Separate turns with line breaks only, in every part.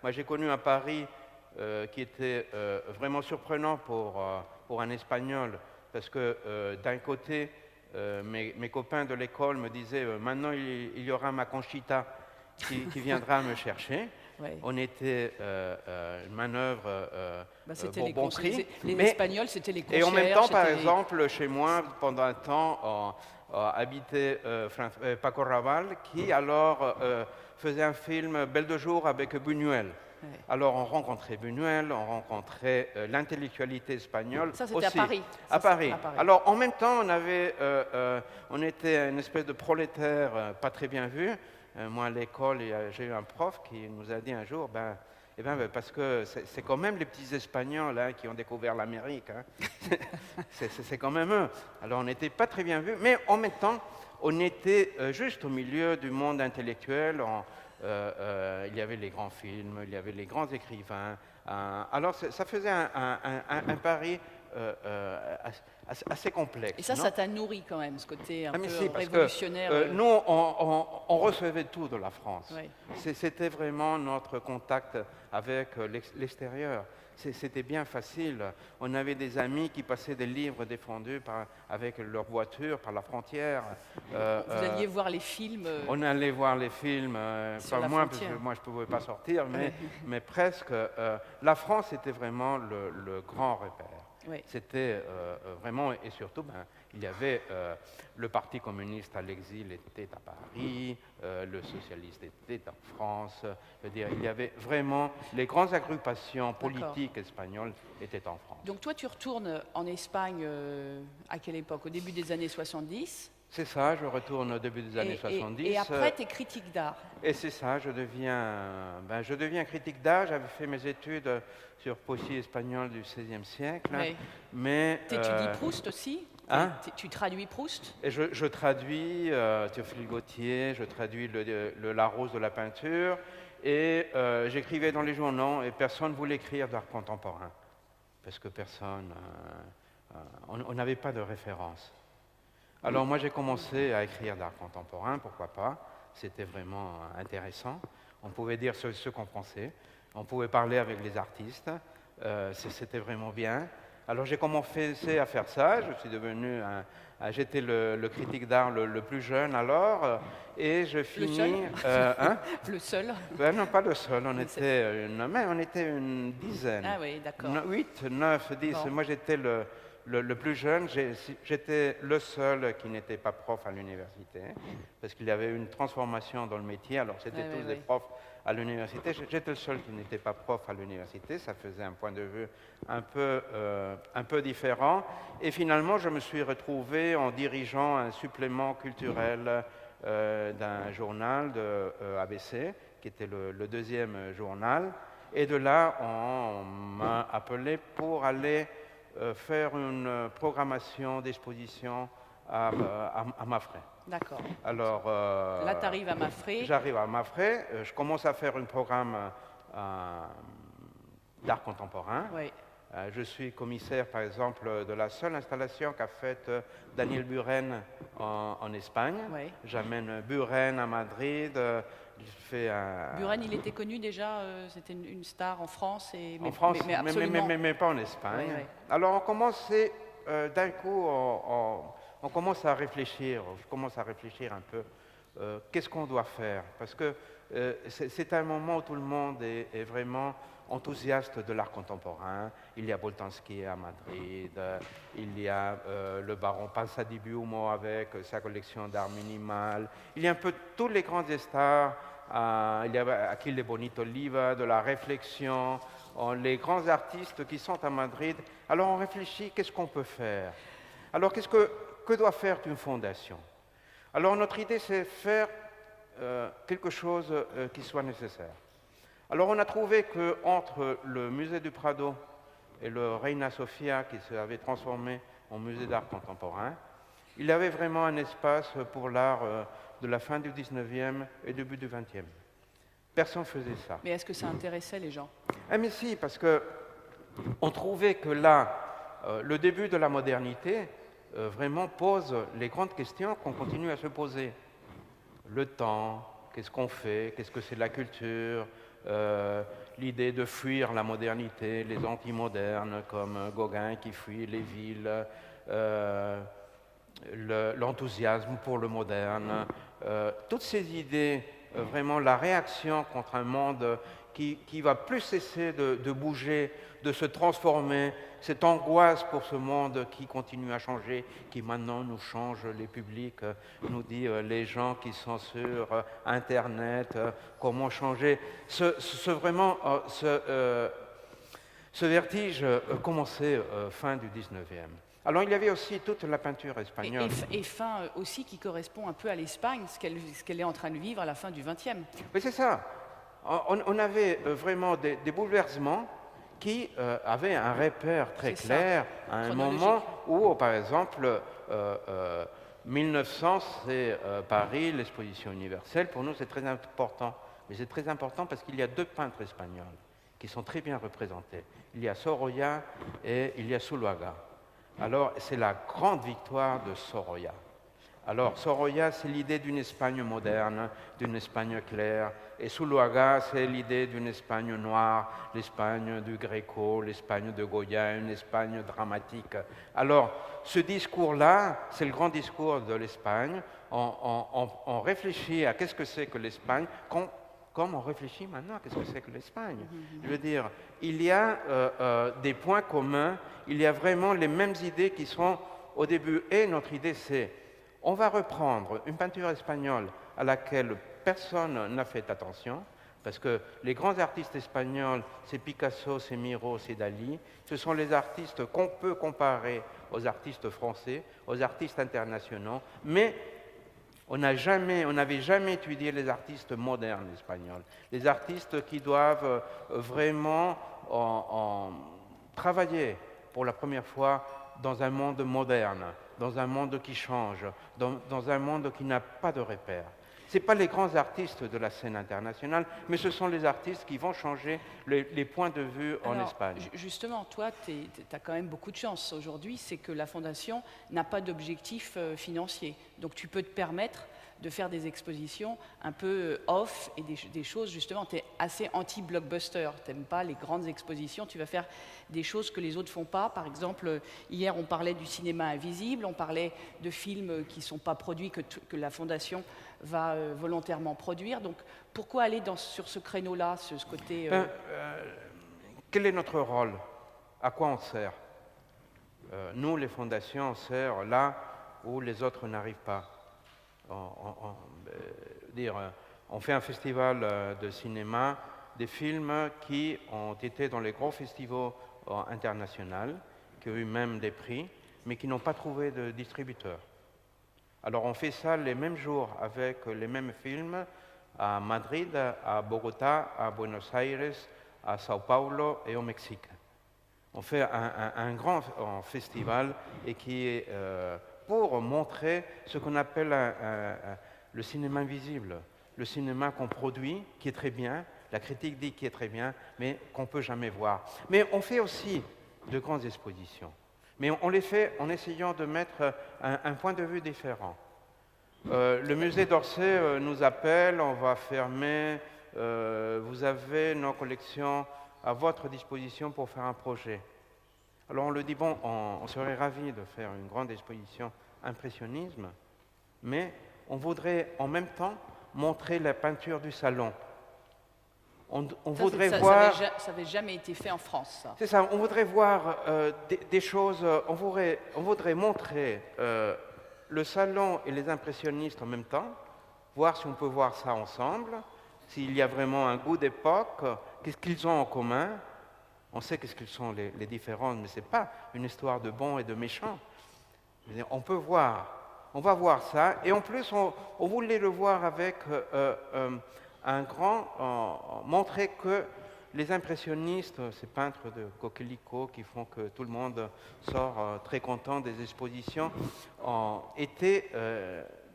Moi, j'ai connu un Paris qui était vraiment surprenant pour un Espagnol, parce que d'un côté, mes copains de l'école me disaient maintenant il y aura ma Conchita qui viendra me chercher.
Ouais.
On était une manœuvre
C'était
Bourbon prix,
les
mais
Espagnols, c'était les
et en même
concierges,
temps, par
c'était les...
exemple, chez moi, pendant un temps, habitait Paco Raval, qui alors faisait un film Belle de jour avec Buñuel.
Ouais.
Alors on rencontrait Buñuel, on rencontrait l'intellectualité espagnole
Ça, c'était à
aussi.
Paris.
À Paris.
À Paris.
Alors en même temps, on était une espèce de prolétaire pas très bien vu. Moi à l'école, j'ai eu un prof qui nous a dit un jour, parce que c'est quand même les petits Espagnols hein, qui ont découvert l'Amérique. Hein. C'est quand même eux. Alors on n'était pas très bien vus, mais en même temps, on était juste au milieu du monde intellectuel. Il y avait les grands films, il y avait les grands écrivains. Alors ça faisait un pari assez complexe.
Et ça,
non
ça t'a nourri quand même, ce côté un peu
si, parce
révolutionnaire.
que nous, on recevait tout de la France.
Ouais.
C'était vraiment notre contact avec l'extérieur. C'était bien facile. On avait des amis qui passaient des livres défendus avec leur voiture par la frontière.
Vous alliez voir les films
On allait voir les films,
sur
pas
la
moi, parce
frontière.
que moi je ne pouvais pas sortir,
Ouais.
mais presque. La France était vraiment le grand repère.
Ouais.
C'était vraiment, et surtout, il y avait le Parti communiste à l'exil était à Paris, le socialiste était en France. Je veux dire, il y avait vraiment les grandes agrupations politiques espagnoles étaient en France.
Donc toi, tu retournes en Espagne à quelle époque? Au début des années 70?
C'est ça, je retourne au début des années 70.
Et après, tu es critique d'art.
Et c'est ça, je deviens critique d'art. J'avais fait mes études sur poésie espagnole du XVIe siècle.
Ouais.
Mais
Tu étudies Proust aussi?
Hein?
Tu traduis Proust?
Et je traduis Théophile Gautier, je traduis le Larousse de la peinture. Et j'écrivais dans les journaux et personne ne voulait écrire d'art contemporain. Parce que on n'avait pas de référence. Alors moi j'ai commencé à écrire d'art contemporain, pourquoi pas, c'était vraiment intéressant. On pouvait dire ce qu'on pensait, on pouvait parler avec les artistes, c'était vraiment bien. Alors j'ai commencé à faire ça, je suis devenu j'étais le critique d'art le plus jeune alors, et je finis...
Le seul?
Non, pas le seul, on était une dizaine.
Ah oui, d'accord.
8, 9, 10, bon. Moi j'étais le plus jeune, j'étais le seul qui n'était pas prof à l'université, parce qu'il y avait une transformation dans le métier, alors c'était tous des profs à l'université. J'étais le seul qui n'était pas prof à l'université, ça faisait un point de vue un peu différent. Et finalement, je me suis retrouvé en dirigeant un supplément culturel d'un journal de ABC, qui était le deuxième journal. Et de là, on m'a appelé pour aller faire une programmation d'exposition à Mafré.
D'accord.
Alors,
là, tu arrives à Mafré.
J'arrive à Mafré, je commence à faire un programme d'art contemporain.
Oui.
Je suis commissaire, par exemple, de la seule installation qu'a faite Daniel Buren en Espagne. Oui. J'amène Buren à Madrid.
Buren, il était connu déjà, c'était une star en France,
en France, mais pas en Espagne. Oui, oui. Alors on commence, d'un coup, on commence à réfléchir. Je commence à réfléchir un peu. Qu'est-ce qu'on doit faire? Parce que c'est un moment où tout le monde est vraiment enthousiaste de l'art contemporain. Il y a Boltanski à Madrid, il y a le baron Passadibumo avec sa collection d'art minimal. Il y a un peu tous les grands stars. Il y a Achille Bonito Oliva, de la réflexion, les grands artistes qui sont à Madrid. Alors on réfléchit, qu'est-ce qu'on peut faire? Alors que doit faire une fondation? Alors notre idée, c'est faire quelque chose qui soit nécessaire. Alors on a trouvé qu'entre le musée du Prado et le Reina Sofia, qui s'avait transformé en musée d'art contemporain, il y avait vraiment un espace pour l'art de la fin du 19e et début du 20e. Personne ne faisait ça.
Mais est-ce que ça intéressait les gens?
Mais si, parce qu'on trouvait que là, le début de la modernité vraiment pose les grandes questions qu'on continue à se poser. Le temps, qu'est-ce qu'on fait, qu'est-ce que c'est la culture, l'idée de fuir la modernité, les antimodernes comme Gauguin qui fuit les villes, l'enthousiasme pour le moderne, toutes ces idées, vraiment la réaction contre un monde qui va plus cesser de bouger, de se transformer, cette angoisse pour ce monde qui continue à changer, qui maintenant nous change les publics, nous dit les gens qui sont sur Internet, comment changer. Ce vertige commençait fin du 19e. Alors il y avait aussi toute la peinture espagnole.
Et fin aussi qui correspond un peu à l'Espagne, ce qu'elle est en train de vivre à la fin du XXe.
Oui, c'est ça. On avait vraiment des bouleversements qui avaient un repère très clair à un moment où, par exemple, 1900, c'est Paris, l'exposition universelle. Pour nous, c'est très important. Mais c'est très important parce qu'il y a deux peintres espagnols qui sont très bien représentés. Il y a Sorolla et il y a Zuluaga. Alors, c'est la grande victoire de Sorolla. Alors, Sorolla, c'est l'idée d'une Espagne moderne, d'une Espagne claire, et Zuluaga, c'est l'idée d'une Espagne noire, l'Espagne du Gréco, l'Espagne de Goya, une Espagne dramatique. Alors, ce discours-là, c'est le grand discours de l'Espagne. On réfléchit à qu'est-ce que c'est que l'Espagne, comme on réfléchit maintenant à qu'est-ce que c'est que l'Espagne. Je veux dire, il y a des points communs, il y a vraiment les mêmes idées qui sont au début. Et notre idée, c'est on va reprendre une peinture espagnole à laquelle personne n'a fait attention, parce que les grands artistes espagnols, c'est Picasso, c'est Miro, c'est Dali, ce sont les artistes qu'on peut comparer aux artistes français, aux artistes internationaux, mais on n'avait jamais étudié les artistes modernes espagnols, les artistes qui doivent vraiment travailler pour la première fois dans un monde moderne, dans un monde qui change, dans un monde qui n'a pas de repères. Ce n'est pas les grands artistes de la scène internationale, mais ce sont les artistes qui vont changer les points de vue en Espagne.
Justement, toi, tu as quand même beaucoup de chance aujourd'hui, c'est que la Fondation n'a pas d'objectif financier. Donc tu peux te permettre de faire des expositions un peu off et des choses, justement, tu es assez anti-blockbuster, tu n'aimes pas les grandes expositions, tu vas faire des choses que les autres ne font pas. Par exemple, hier, on parlait du cinéma invisible, on parlait de films qui ne sont pas produits, que la Fondation va volontairement produire. Donc, pourquoi aller sur ce créneau-là, ce côté...
Quel est notre rôle? À quoi on sert? Nous, les fondations, on sert là où les autres n'arrivent pas. On fait un festival de cinéma, des films qui ont été dans les grands festivals internationaux, qui ont eu même des prix, mais qui n'ont pas trouvé de distributeur. Alors on fait ça les mêmes jours avec les mêmes films à Madrid, à Bogota, à Buenos Aires, à Sao Paulo et au Mexique. On fait un grand festival et qui est pour montrer ce qu'on appelle le cinéma invisible, le cinéma qu'on produit, qui est très bien, la critique dit qu'il est très bien, mais qu'on ne peut jamais voir. Mais on fait aussi de grandes expositions. Mais on les fait en essayant de mettre un point de vue différent. Le musée d'Orsay nous appelle, on va fermer, vous avez nos collections à votre disposition pour faire un projet. Alors on le dit, bon, on serait ravis de faire une grande exposition impressionnisme, mais on voudrait en même temps montrer la peinture du salon. On voudrait voir...
Ça n'avait jamais été fait en France, ça.
C'est ça, on voudrait voir des choses, on voudrait montrer le salon et les impressionnistes en même temps, voir si on peut voir ça ensemble, s'il y a vraiment un goût d'époque, qu'est-ce qu'ils ont en commun. On sait qu'est-ce qu'ils sont les différences, mais ce n'est pas une histoire de bons et de méchants. On peut voir, on va voir ça, et en plus on voulait le voir avec montrer que les impressionnistes, ces peintres de coquelicots qui font que tout le monde sort très content des expositions,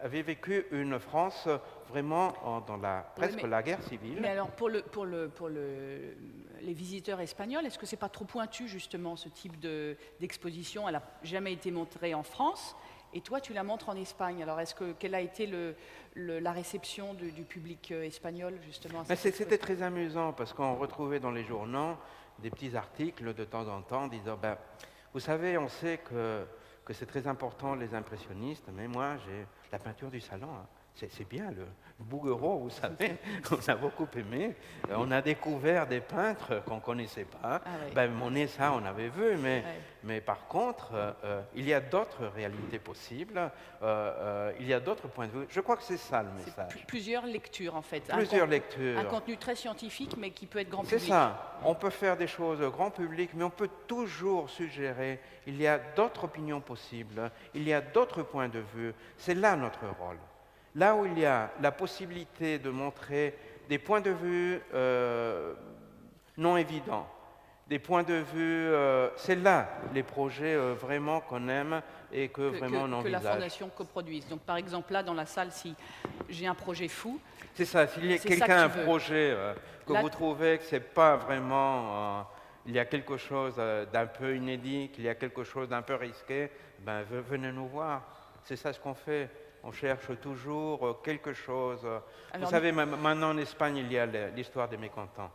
avaient vécu une France vraiment dans presque la guerre civile.
Mais alors pour les visiteurs espagnols, est-ce que c'est pas trop pointu justement ce type d'exposition? Elle n'a jamais été montrée en France. Et toi, tu la montres en Espagne. Alors, quelle a été la réception du public espagnol, justement à cette
C'était
exposition?
très amusant parce qu'on retrouvait dans les journaux des petits articles de temps en temps disant ben, vous savez, on sait que c'est très important les impressionnistes, mais moi j'ai la peinture du salon. Hein. C'est bien, le Bouguereau, vous savez, on a beaucoup aimé. On a découvert des peintres qu'on ne connaissait pas.
Ah ouais.
Ben, Monet, ça, on avait vu,
Ouais.
mais par contre, il y a d'autres réalités possibles, il y a d'autres points de vue. Je crois que c'est ça le
C'est
message.
plusieurs lectures, en fait.
Plusieurs lectures.
Un contenu très scientifique, mais qui peut être grand
C'est
public.
ça. On peut faire des choses grand public, mais on peut toujours suggérer. Il y a d'autres opinions possibles, il y a d'autres points de vue. C'est là notre rôle. Là où il y a la possibilité de montrer des points de vue non évidents, des points de vue, c'est là les projets vraiment qu'on aime et que vraiment on
Que la
envisage.
Fondation coproduise. Donc, par exemple, là, dans la salle, si j'ai un projet fou,
C'est ça, s'il y a
C'est ça
quelqu'un a
que tu
un
veux.
projet que
Là-
vous trouvez que c'est pas vraiment, il y a quelque chose d'un peu inédit, qu'il y a quelque chose d'un peu risqué, ben venez nous voir. C'est ça ce qu'on fait. On cherche toujours quelque chose.
Alors,
Vous savez, maintenant en Espagne, il y a l'histoire des mécontents.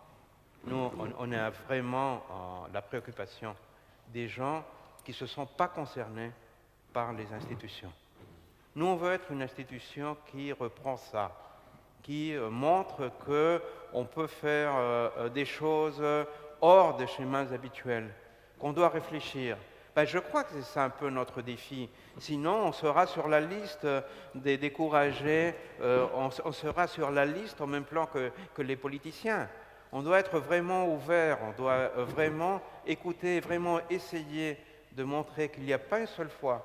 Nous, on a vraiment la préoccupation des gens qui ne se sont pas concernés par les institutions. Nous, on veut être une institution qui reprend ça, qui montre qu'on peut faire des choses hors des schémas habituels, qu'on doit réfléchir. Ben, je crois que c'est ça un peu notre défi. Sinon, on sera sur la liste des découragés, on sera sur la liste en même plan que les politiciens. On doit être vraiment ouvert, on doit vraiment écouter, vraiment essayer de montrer qu'il n'y a pas une seule fois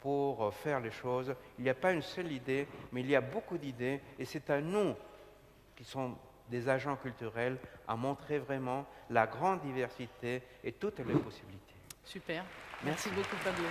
pour faire les choses, il n'y a pas une seule idée, mais il y a beaucoup d'idées, et c'est à nous, qui sommes des agents culturels, à montrer vraiment la grande diversité et toutes les possibilités.
super.
Merci.
Merci beaucoup, Fabio.